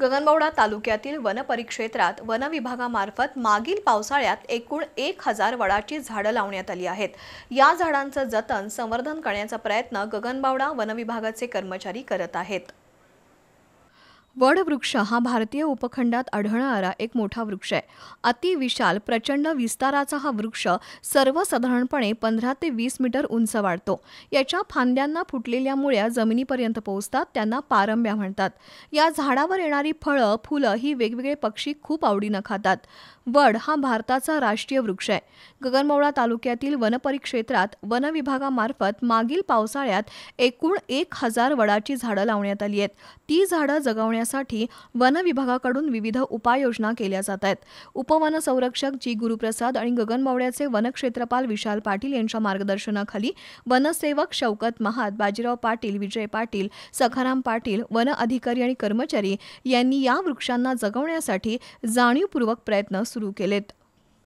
गगनबावडा तालुक्यातील वनपरिक्षेत्रात वन विभागामार्फत मागील पावसाळ्यात एकूण 1000 वडाची झाडं लावण्यात आली आहेत। या झाडांचं जतन संवर्धन करण्याचा प्रयत्न गगनबावडा वन विभागाचे कर्मचारी करत आहेत। वडवृक्ष हा भारतीय उपखंडात आढळणारा एक मोठा वृक्ष आहे। अतिविशाल प्रचंड विस्ताराचा हा वृक्ष सर्वसाधारणपणे 15 ते 20 मीटर उंच वाढतो। याच्या फांद्यांना फुटलेल्या मुळ्या जमिनीपर्यंत पोहोचतात, त्यांना पारंब्या म्हणतात। या झाडावर येणारी फळं, फुलं ही वेगवेगळे पक्षी खूप आवडीनं खातात। वड हा भारताचा राष्ट्रीय वृक्ष आहे। गगनबावडा तालुक्यातील वनपरिक्षेत्रात वन विभागामार्फत मागील पावसाळ्यात एकूण 1000 वडाची झाडं लावण्यात आली आहेत। ती झाडं जगवण्यासाठी वन विभागाकडून विविध उपाययोजना केल्या जात आहेत। उपवन संरक्षक जी गुरुप्रसाद आणि गगनबावड्याचे वनक्षेत्रपाल विशाल पाटील यांच्या मार्गदर्शनाखाली वनसेवक शौकत महात, बाजीराव पाटील, विजय पाटील, सखाराम पाटील, वन अधिकारी आणि कर्मचारी यांनी या वृक्षांना जगवण्यासाठी जाणीवपूर्वक प्रयत्न सुरू केलेत।